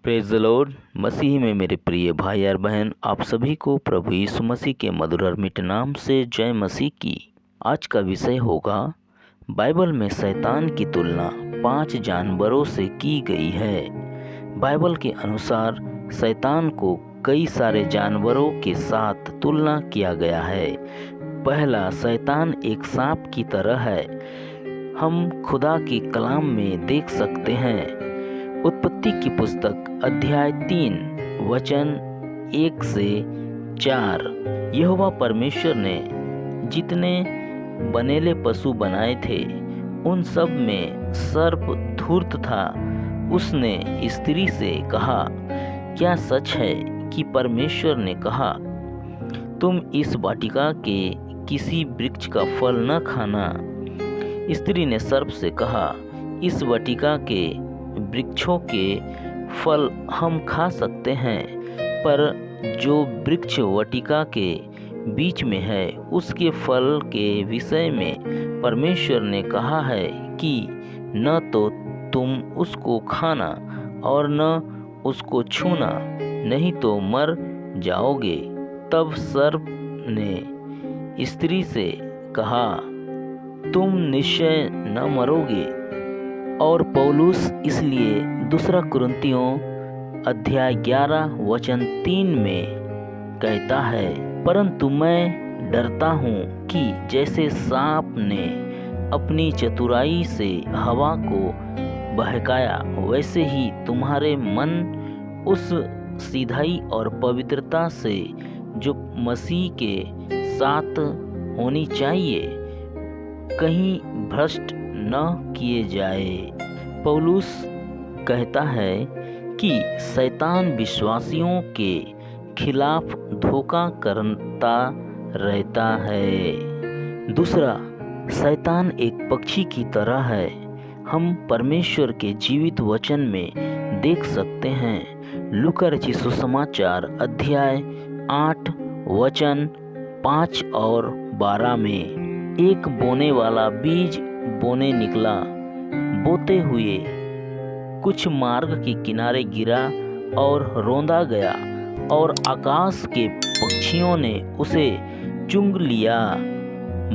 Praise the Lord. मसीह में मेरे प्रिय भाई और बहन, आप सभी को प्रभु यीशु मसीह के मधुर और मीठे नाम से जय मसीह की। आज का विषय होगा, बाइबल में शैतान की तुलना 5 जानवरों से की गई है। बाइबल के अनुसार शैतान को कई सारे जानवरों के साथ तुलना किया गया है। पहला, शैतान एक सांप की तरह है। हम खुदा के कलाम में देख सकते हैं। उत्पत्ति की पुस्तक अध्याय 3 वचन 1 से 4। यहोवा परमेश्वर ने जितने बनेले पशु बनाए थे उन सब में सर्प धूर्त था। उसने स्त्री से कहा, क्या सच है कि परमेश्वर ने कहा, तुम इस वाटिका के किसी वृक्ष का फल न खाना? स्त्री ने सर्प से कहा, इस वाटिका के वृक्षों के फल हम खा सकते हैं, पर जो वृक्ष वाटिका के बीच में है उसके फल के विषय में परमेश्वर ने कहा है कि न तो तुम उसको खाना और न उसको छूना, नहीं तो मर जाओगे। तब सर्प ने स्त्री से कहा, तुम निश्चय न मरोगे। और पौलुस इसलिए दूसरा कुरिन्थियों अध्याय 11 वचन 3 में कहता है, परंतु मैं डरता हूँ कि जैसे सांप ने अपनी चतुराई से हवा को बहकाया, वैसे ही तुम्हारे मन उस सीधाई और पवित्रता से जो मसीह के साथ होनी चाहिए कहीं भ्रष्ट न किए जाए। पौलुस कहता है कि शैतान विश्वासियों के खिलाफ धोखा करता रहता है। दूसरा, शैतान एक पक्षी की तरह है। हम परमेश्वर के जीवित वचन में देख सकते हैं। लूका रचित सुसमाचार अध्याय 8 वचन 5 और 12 में, एक बोने वाला बीज बोने निकला। बोते हुए कुछ मार्ग के किनारे गिरा और रौंदा गया, और आकाश के पक्षियों ने उसे चुंग लिया।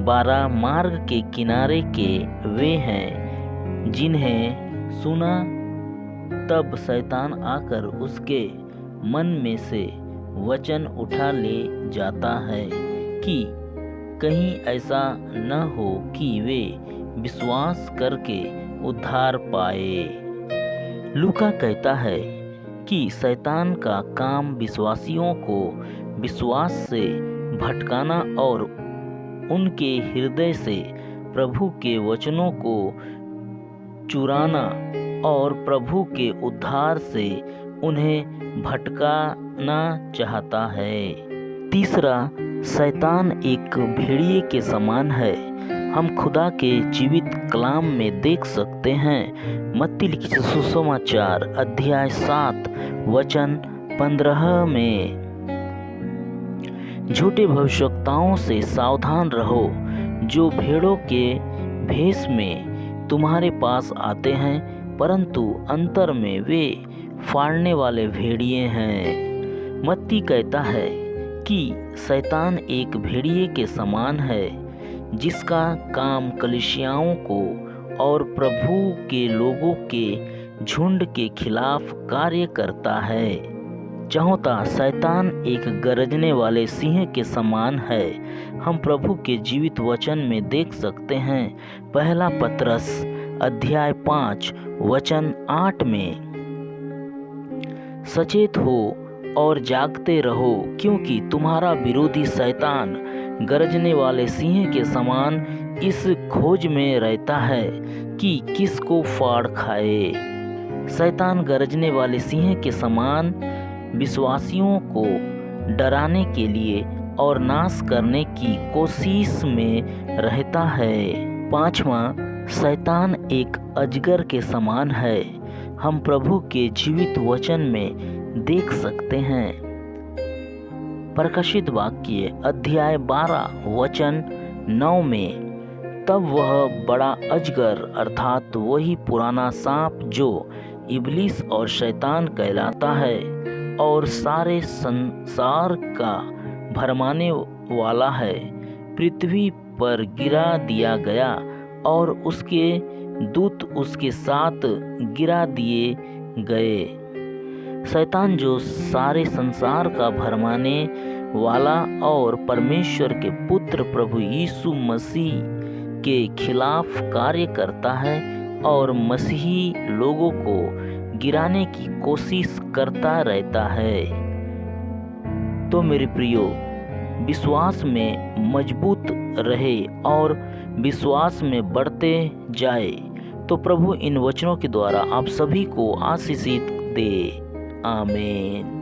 12 मार्ग के किनारे के वे हैं जिन्हें सुना। तब शैतान आकर उसके मन में से वचन उठा ले जाता है कि कहीं ऐसा न हो कि वे विश्वास करके उद्धार पाए। लूका कहता है कि शैतान का काम विश्वासियों को विश्वास से भटकाना और उनके हृदय से प्रभु के वचनों को चुराना और प्रभु के उद्धार से उन्हें भटकाना चाहता है। तीसरा, शैतान एक भेड़िए के समान है। हम खुदा के जीवित कलाम में देख सकते हैं। मत्ती लिखित सुसमाचार अध्याय 7 वचन 15 में, झूठे भविष्यवक्ताओं से सावधान रहो, जो भेड़ों के भेष में तुम्हारे पास आते हैं, परंतु अंतर में वे फाड़ने वाले भेड़िए हैं। मत्ती कहता है कि शैतान एक भेड़िए के समान है, जिसका काम कलीसियाओं को और प्रभु के लोगों के झुंड के खिलाफ कार्य करता है। चौथा, शैतान एक गरजने वाले सिंह के समान है। हम प्रभु के जीवित वचन में देख सकते हैं। पहला पतरस अध्याय 5 वचन 8 में, सचेत हो और जागते रहो, क्योंकि तुम्हारा विरोधी शैतान गरजने वाले सिंह के समान इस खोज में रहता है कि किसको फाड़ खाए। शैतान गरजने वाले सिंह के समान विश्वासियों को डराने के लिए और नाश करने की कोशिश में रहता है। पांचवा, शैतान एक अजगर के समान है। हम प्रभु के जीवित वचन में देख सकते हैं। प्रकाशित वाक्य अध्याय 12 वचन 9 में, तब वह बड़ा अजगर अर्थात वही पुराना सांप जो इब्लीस और शैतान कहलाता है और सारे संसार का भरमाने वाला है। पृथ्वी पर गिरा दिया गया और उसके दूत उसके साथ गिरा दिए गए। शैतान जो सारे संसार का भरमाने वाला और परमेश्वर के पुत्र प्रभु यीशु मसीह के खिलाफ कार्य करता है और मसीही लोगों को गिराने की कोशिश करता रहता है। तो मेरे प्रियो, विश्वास में मजबूत रहे और विश्वास में बढ़ते जाए। तो प्रभु इन वचनों के द्वारा आप सभी को आशीषित दे। आमीन।